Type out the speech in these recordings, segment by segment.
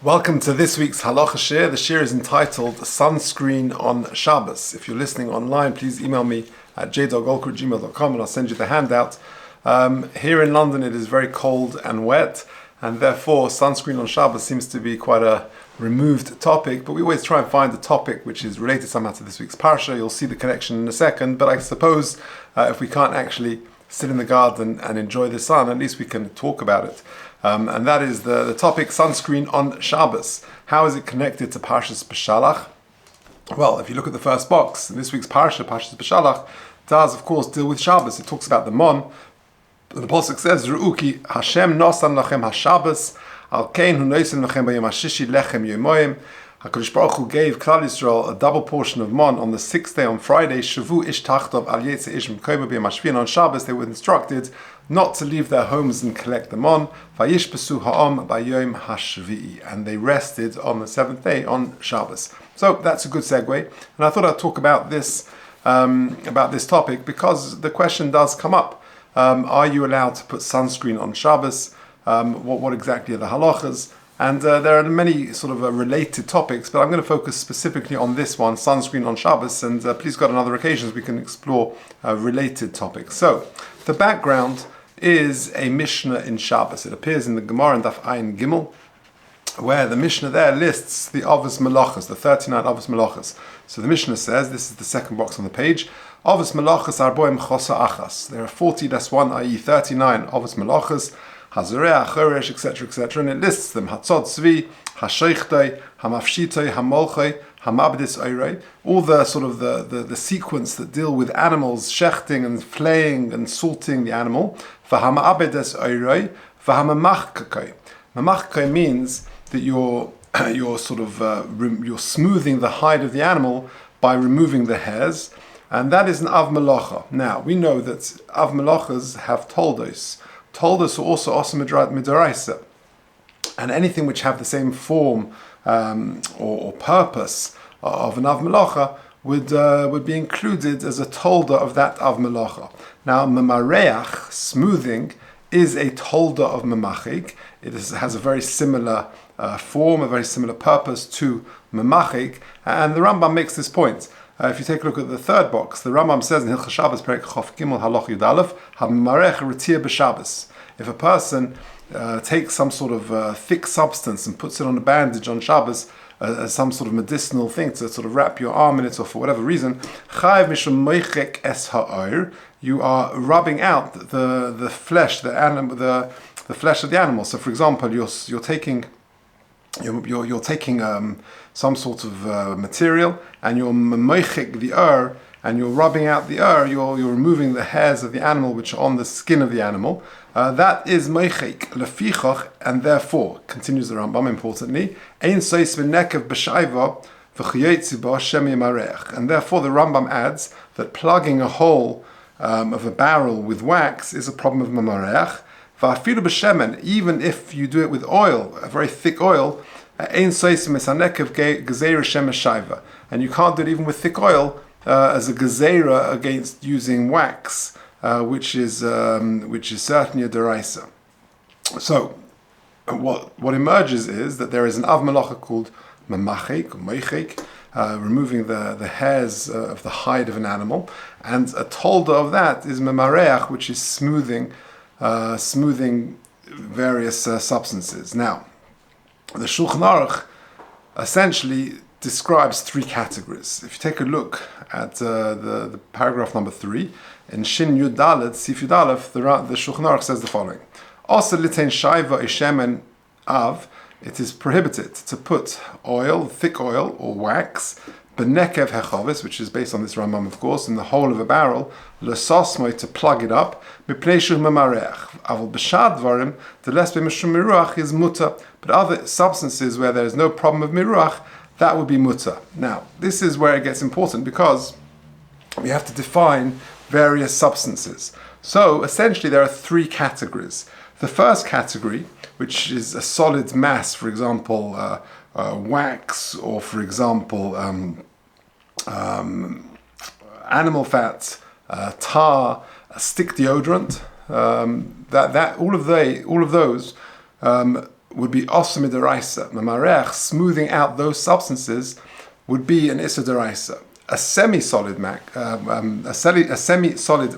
Welcome to this week's Halacha Shir. The Shir is entitled Sunscreen on Shabbos. If you're listening online, please email me at j.golker@gmail.com and I'll send you the handout. Here in London it is very cold and wet, and therefore sunscreen on Shabbos seems to be quite a removed topic, but we always try and find a topic which is related somehow to this week's parsha. You'll see the connection in a second, but I suppose if we can't actually sit in the garden and enjoy the sun, at least we can talk about it. And that is the topic, sunscreen on Shabbos. How is it connected to Parshas Beshalach? Well, if you look at the first box, in this week's Parsha, Parshas Beshalach, does of course deal with Shabbos. It talks about the Mon. The Pasuk says, Ru'uki Hashem nosan lachem haShabbos, al kein hu nosan lachem bayom hashishi lechem yomoyim. HaKadosh Baruch Hu gave Klal Yisrael a double portion of Mon on the sixth day, on Friday. Shavu ish tachtov al yetze ish m'koyma b'yom hashvi'in. On Shabbos they were instructed not to leave their homes and collect the Mon. Vayishbesu ha'om b'yom hashvi'i. And they rested on the seventh day, on Shabbos. So that's a good segue. And I thought I'd talk about this topic because the question does come up. Are you allowed to put sunscreen on Shabbos? What exactly are the halachas? And there are many sort of related topics, but I'm going to focus specifically on this one, sunscreen on Shabbos, and please God on other occasions we can explore related topics. So, the background is a Mishnah in Shabbos. It appears in the Gemara in Daf Ayin Gimel, where the Mishnah there lists the Avos Melachos, the 39 Avos Melachos. So the Mishnah says, this is the second box on the page, Avos Melachos arboim chosa achas. There are 40 less 1, i.e. 39 Avos Melachos, Hazoreach, Choresh, etc., and it lists them: Hatzot Tzvi, Hasheichtei, Hamafshitei, Hamolchei, Hamabdis Oirei. All the sort of the sequence that deal with animals, shechting and flaying and salting the animal. V'hamabdes Oirei, v'hamamachkei. Mamachkei means that you're smoothing the hide of the animal by removing the hairs, and that is an Av Melacha. Now we know that Av Melachas have toldos. Toldos are also midaraisa, and anything which have the same form or purpose of an Av Melacha would be included as a tolda of that Av Melacha. Now, memareach, smoothing, is a tolda of memachik. It has a very similar form, a very similar purpose to memachik, and the Rambam makes this point. If you take a look at the third box, the Rambam says in Hilchos Shabbos, Perek Chof Gimel Halach Yud Aleph, HaMarech Retir b'Shabbos. If a person takes some sort of thick substance and puts it on a bandage on Shabbos, as some sort of medicinal thing to sort of wrap your arm in it, or for whatever reason, Chayav Mishum Moichek Es Ha'or, you are rubbing out the flesh, the flesh of the animal. So, for example, you're taking some sort of material, and you're memoichik the and you're rubbing out the you're removing the hairs of the animal which are on the skin of the animal. That is meichik lefichach, and therefore, continues the Rambam importantly, ein sois v'nekev b'shaiva v'chayetzi ba shem yamarech. And therefore the Rambam adds that plugging a hole of a barrel with wax is a problem of mamarech. V'afilu b'shemen, even if you do it with oil, a very thick oil, ein sois misanekev gezeira shem shaiva, and you can't do it even with thick oil as a gezeira against using wax, which is certainly a deraisa. So, what emerges is that there is an Av Melacha called mamachik or meichik, removing the hairs of the hide of an animal, and a tolda of that is memareach, which is smoothing various substances. Now, the Shulchan Aruch essentially describes three categories. If you take a look at the paragraph number 3, in Shin Yud Dalet, Sif Yud Aleph, the Shulchan Aruch says the following: Asa litein shaiva ishemen av, it is prohibited to put oil, thick oil or wax, benekev hechavis, which is based on this Rambam, of course, in the hole of a barrel, lesosmoi, to plug it up, mipnei shu memarech, avol b'shad dvarim, the less b'mishum miruach is muta, but other substances where there is no problem of miruach, that would be muta. Now, this is where it gets important because we have to define various substances. So, essentially, there are three categories. The first category, which is a solid mass, for example, wax, or for example, animal fat, tar, stick deodorant, all of those would be Asa Midaraisa. Memarech, smoothing out those substances, would be an Issa Deraisa. A semi-solid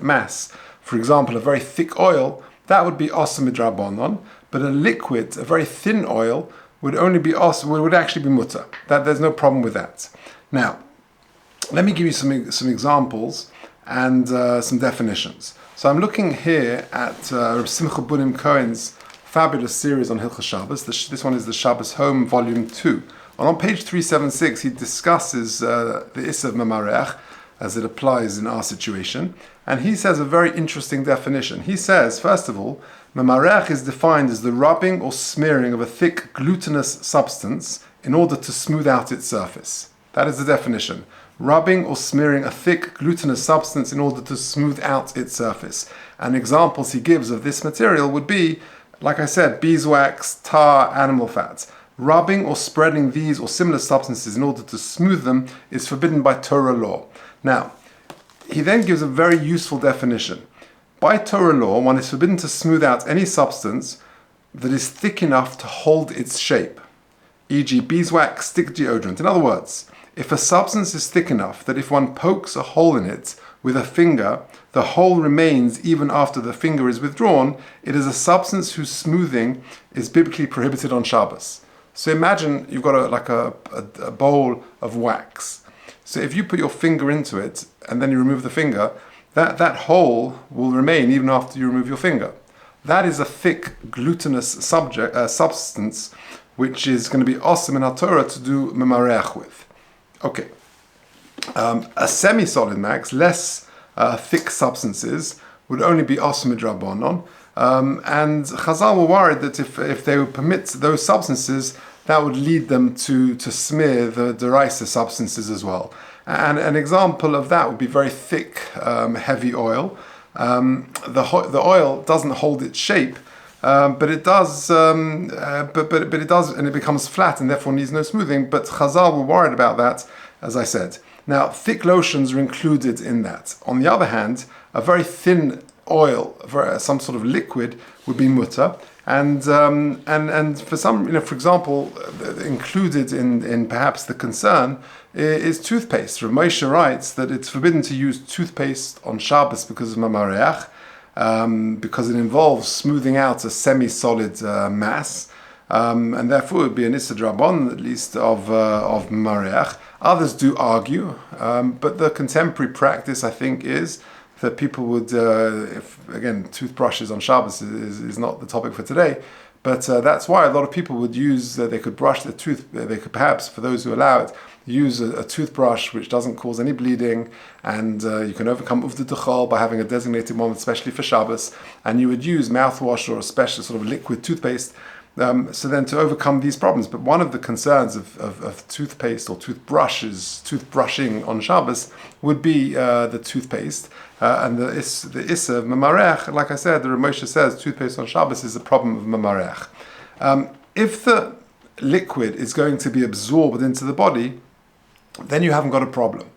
mass, for example, a very thick oil, that would be Asa Midrabanon, but a liquid, a very thin oil, would only be would actually be mutter. That there's no problem with that. Now, let me give you some examples and some definitions. So I'm looking here at Rabbi Simcha Bunim Cohen's fabulous series on Hilchos Shabbos. This one is the Shabbos Home, Volume 2. And on page 376, he discusses the Issa of Memarech as it applies in our situation. And he says a very interesting definition. He says, first of all, Memarech is defined as the rubbing or smearing of a thick glutinous substance in order to smooth out its surface. That is the definition. Rubbing or smearing a thick glutinous substance in order to smooth out its surface. And examples he gives of this material would be, like I said, beeswax, tar, animal fats. Rubbing or spreading these or similar substances in order to smooth them is forbidden by Torah law. Now, he then gives a very useful definition. By Torah law, one is forbidden to smooth out any substance that is thick enough to hold its shape, e.g. beeswax, stick deodorant. In other words, if a substance is thick enough that if one pokes a hole in it with a finger, the hole remains even after the finger is withdrawn, it is a substance whose smoothing is biblically prohibited on Shabbos. So imagine you've got a bowl of wax. So if you put your finger into it and then you remove the finger, that hole will remain even after you remove your finger. That is a thick glutinous substance which is going to be awesome in our Torah to do memarech with. Okay. A semi-solid max, less thick substances, would only be awesome midrabanon. And Chazal were worried that if they would permit those substances, that would lead them to smear the deraisa substances as well. And an example of that would be very thick, heavy oil. The oil doesn't hold its shape, but it does. But it does, and it becomes flat, and therefore needs no smoothing. But Chazal were worried about that, as I said. Now, thick lotions are included in that. On the other hand, a very thin oil, some sort of liquid, would be mutter. And for some, for example, included in perhaps the concern is toothpaste. Rav Moshe writes that it's forbidden to use toothpaste on Shabbos because of mamareach, because it involves smoothing out a semi-solid mass, and therefore it would be an issa drabon, at least of mamareach. Others do argue, but the contemporary practice, I think, is that people would, toothbrushes on Shabbos is not the topic for today, but that's why a lot of people would use, they could brush their tooth, they could perhaps, for those who allow it, use a toothbrush which doesn't cause any bleeding, and you can overcome uvda dechol by having a designated one, especially for Shabbos, and you would use mouthwash or a special sort of liquid toothpaste, so then to overcome these problems. But one of the concerns of toothpaste or toothbrushing on Shabbos would be the toothpaste. And the issa of memarech, like I said, the Rav Moshe says toothpaste on Shabbos is a problem of memarech. If the liquid is going to be absorbed into the body, then you haven't got a problem.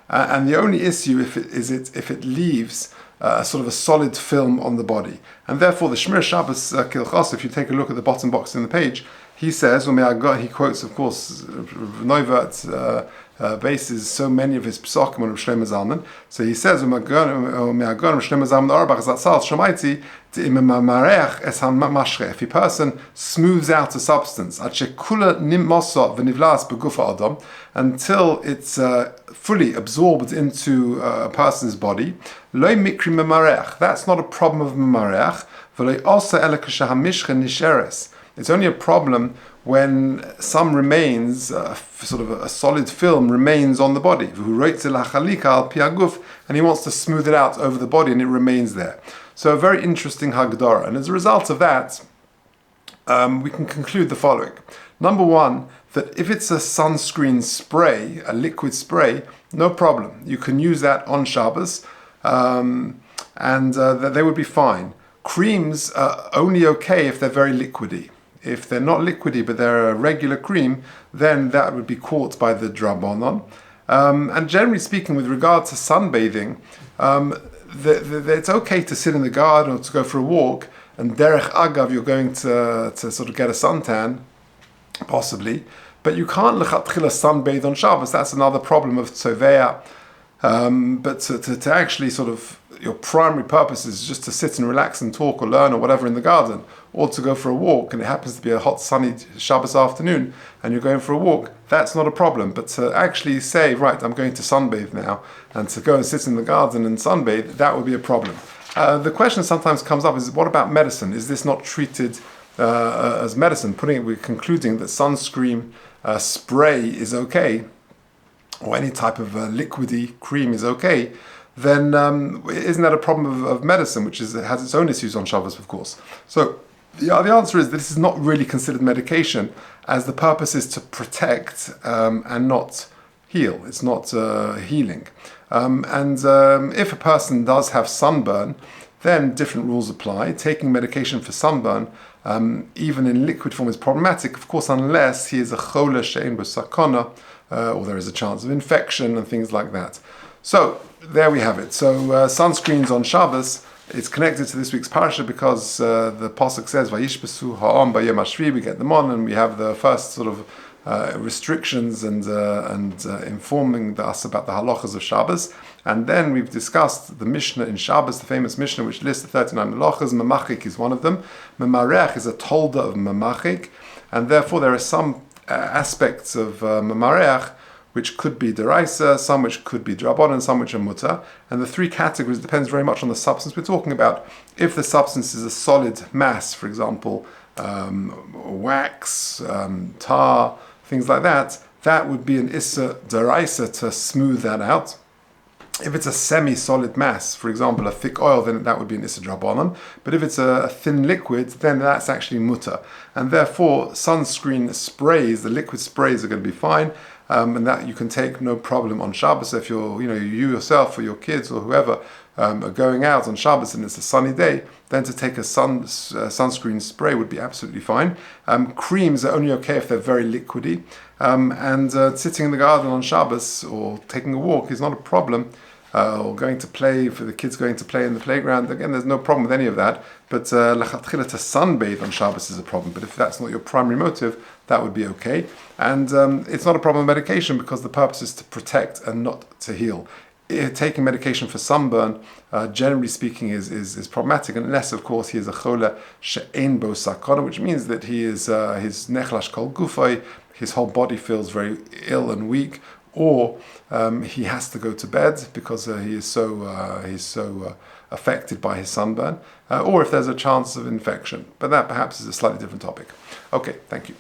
And the only issue if it leaves sort of a solid film on the body. And therefore the Shmir Shabbos Kilchos, if you take a look at the bottom box in the page, he says, he quotes, of course, Neuwirth bases so many of his psokim on Rav Shlomo Zalman. So he says, if a person smooths out a substance, until it's fully absorbed into a person's body, that's not a problem of memarech. It's only a problem when some remains, sort of a solid film remains on the body. And he wants to smooth it out over the body and it remains there. So a very interesting Hagdara. And as a result of that, we can conclude the following. Number one, that if it's a sunscreen spray, a liquid spray, no problem. You can use that on Shabbos, and they would be fine. Creams are only okay if they're very liquidy. If they're not liquidy, but they're a regular cream, then that would be caught by the drabonon. And generally speaking, with regard to sunbathing, it's okay to sit in the garden or to go for a walk and derech agav, you're going to sort of get a suntan, possibly, but you can't lechatchila sunbathe on Shabbos. That's another problem of tzoveya. But to actually sort of, your primary purpose is just to sit and relax and talk or learn or whatever in the garden, or to go for a walk, and it happens to be a hot sunny Shabbos afternoon and you're going for a walk, that's not a problem. But to actually say, right, I'm going to sunbathe now, and to go and sit in the garden and sunbathe, that would be a problem. The question sometimes comes up is, what about medicine? Is this not treated as medicine? We're concluding that sunscreen spray is okay, or any type of liquidy cream is okay, then isn't that a problem of medicine, which has its own issues on Shabbos, of course? So the answer is that this is not really considered medication, as the purpose is to protect and not heal. It's not healing. If a person does have sunburn, then different rules apply. Taking medication for sunburn, even in liquid form, is problematic, of course, unless he is a chola she'ein bo sakana, or there is a chance of infection and things like that. So there we have it. So sunscreens on Shabbos, it's connected to this week's parasha because the pasuk says vayishbesu ha'am b'yom hashvi. We get them on, and we have the first sort of restrictions and informing us about the halachas of Shabbos. And then we've discussed the Mishnah in Shabbos, the famous Mishnah which lists the 39 halachas. Memachik is one of them. Memarech is a tolda of memachik, and therefore there are some aspects of memarech which could be deraisa, some which could be drabon, and some which are mutar. And the three categories depends very much on the substance we're talking about. If the substance is a solid mass, for example, wax, tar, things like that, that would be an issa deraisa to smooth that out. If it's a semi-solid mass, for example, a thick oil, then that would be an issa drabonon. But if it's a thin liquid, then that's actually mutar. And therefore, sunscreen sprays, the liquid sprays, are going to be fine. And that you can take no problem on Shabbos. If you yourself or your kids or whoever are going out on Shabbos and it's a sunny day, then to take a sunscreen spray would be absolutely fine. Creams are only okay if they're very liquidy. Sitting in the garden on Shabbos or taking a walk is not a problem. Or going to play, for the kids going to play in the playground, again, there's no problem with any of that. But lechatchila to sunbathe on Shabbos is a problem. But if that's not your primary motive, that would be okay. And it's not a problem with medication because the purpose is to protect and not to heal. Taking medication for sunburn, generally speaking, is problematic, unless, of course, he is a chola she'ein bo sakana, which means that he is his nechlash kol gufay, his whole body feels very ill and weak, or he has to go to bed because he's so affected by his sunburn, or if there's a chance of infection. But that perhaps is a slightly different topic. Okay, thank you.